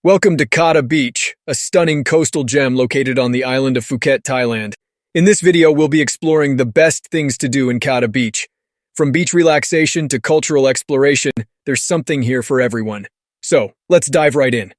Welcome to Kata Beach, a stunning coastal gem located on the island of Phuket, Thailand. In this video, we'll be exploring the best things to do in Kata Beach. From beach relaxation to cultural exploration, there's something here for everyone. So, let's dive right in.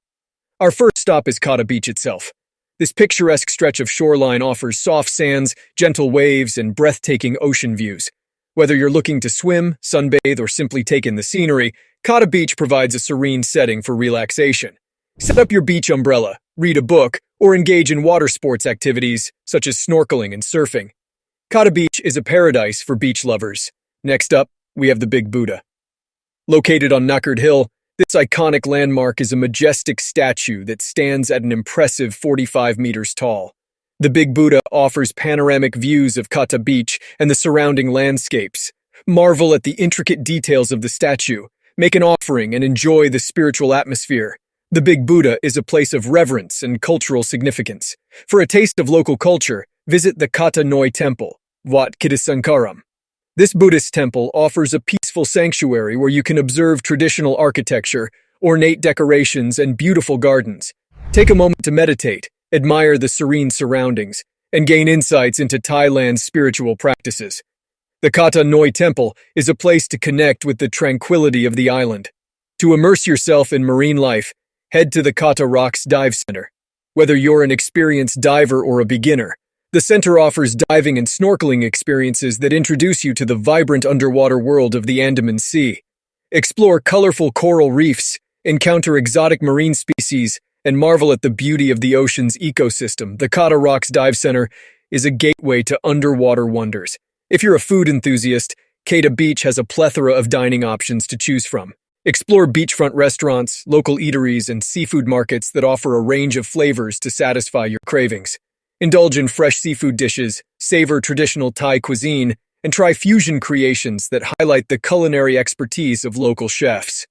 Our first stop is Kata Beach itself. This picturesque stretch of shoreline offers soft sands, gentle waves, and breathtaking ocean views. Whether you're looking to swim, sunbathe, or simply take in the scenery, Kata Beach provides a serene setting for relaxation. Set up your beach umbrella, read a book, or engage in water sports activities such as snorkeling and surfing. Kata Beach is a paradise for beach lovers. Next up, we have the Big Buddha. Located on Nakkerd Hill, this iconic landmark is a majestic statue that stands at an impressive 45 meters tall. The Big Buddha offers panoramic views of Kata Beach and the surrounding landscapes. Marvel at the intricate details of the statue, make an offering, and enjoy the spiritual atmosphere. The Big Buddha is a place of reverence and cultural significance. For a taste of local culture, visit the Katanoi Temple, Wat Kidasankaram. This Buddhist temple offers a peaceful sanctuary where you can observe traditional architecture, ornate decorations, and beautiful gardens. Take a moment to meditate, admire the serene surroundings, and gain insights into Thailand's spiritual practices. The Katanoi Temple is a place to connect with the tranquility of the island. To immerse yourself in marine life, head to the Kata Rocks Dive Center. Whether you're an experienced diver or a beginner, the center offers diving and snorkeling experiences that introduce you to the vibrant underwater world of the Andaman Sea. Explore colorful coral reefs, encounter exotic marine species, and marvel at the beauty of the ocean's ecosystem. The Kata Rocks Dive Center is a gateway to underwater wonders. If you're a food enthusiast, Kata Beach has a plethora of dining options to choose from. Explore beachfront restaurants, local eateries, and seafood markets that offer a range of flavors to satisfy your cravings. Indulge in fresh seafood dishes, savor traditional Thai cuisine, and try fusion creations that highlight the culinary expertise of local chefs.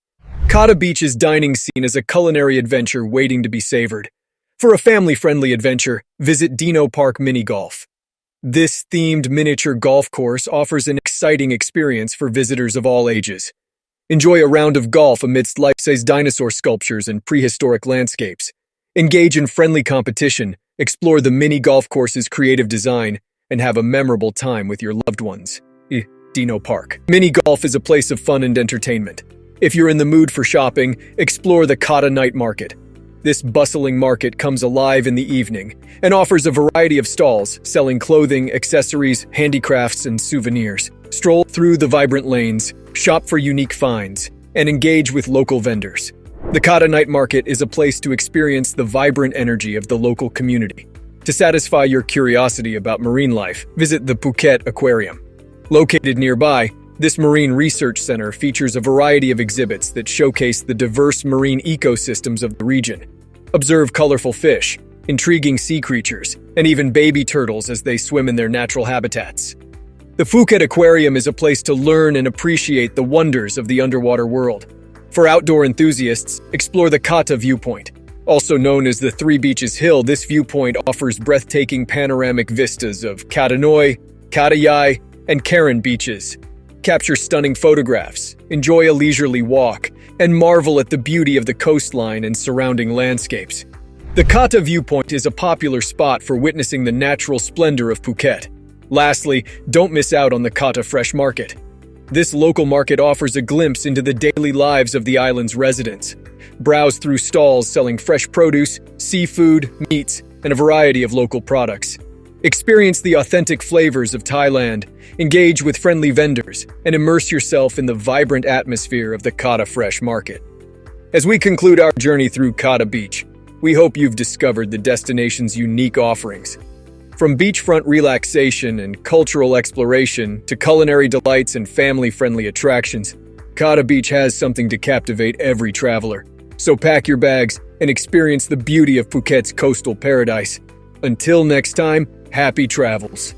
Kata Beach's dining scene is a culinary adventure waiting to be savored. For a family-friendly adventure, visit Dino Park Mini Golf. This themed miniature golf course offers an exciting experience for visitors of all ages. Enjoy a round of golf amidst life-size dinosaur sculptures and prehistoric landscapes. Engage in friendly competition, explore the mini golf course's creative design, and have a memorable time with your loved ones. Dino Park. Mini golf is a place of fun and entertainment. If you're in the mood for shopping, explore the Kata Night Market. This bustling market comes alive in the evening and offers a variety of stalls selling clothing, accessories, handicrafts, and souvenirs. Stroll through the vibrant lanes, shop for unique finds, and engage with local vendors. The Kata Night Market is a place to experience the vibrant energy of the local community. To satisfy your curiosity about marine life, visit the Phuket Aquarium. Located nearby, this marine research center features a variety of exhibits that showcase the diverse marine ecosystems of the region. Observe colorful fish, intriguing sea creatures, and even baby turtles as they swim in their natural habitats. The Phuket Aquarium is a place to learn and appreciate the wonders of the underwater world. For outdoor enthusiasts, explore the Kata Viewpoint. Also known as the Three Beaches Hill, this viewpoint offers breathtaking panoramic vistas of Katanoi, Katayai, and Karen beaches. Capture stunning photographs, enjoy a leisurely walk, and marvel at the beauty of the coastline and surrounding landscapes. The Kata Viewpoint is a popular spot for witnessing the natural splendor of Phuket. Lastly, don't miss out on the Kata Fresh Market. This local market offers a glimpse into the daily lives of the island's residents. Browse through stalls selling fresh produce, seafood, meats, and a variety of local products. Experience the authentic flavors of Thailand, engage with friendly vendors, and immerse yourself in the vibrant atmosphere of the Kata Fresh Market. As we conclude our journey through Kata Beach, we hope you've discovered the destination's unique offerings. From beachfront relaxation and cultural exploration to culinary delights and family-friendly attractions, Kata Beach has something to captivate every traveler. So pack your bags and experience the beauty of Phuket's coastal paradise. Until next time, happy travels.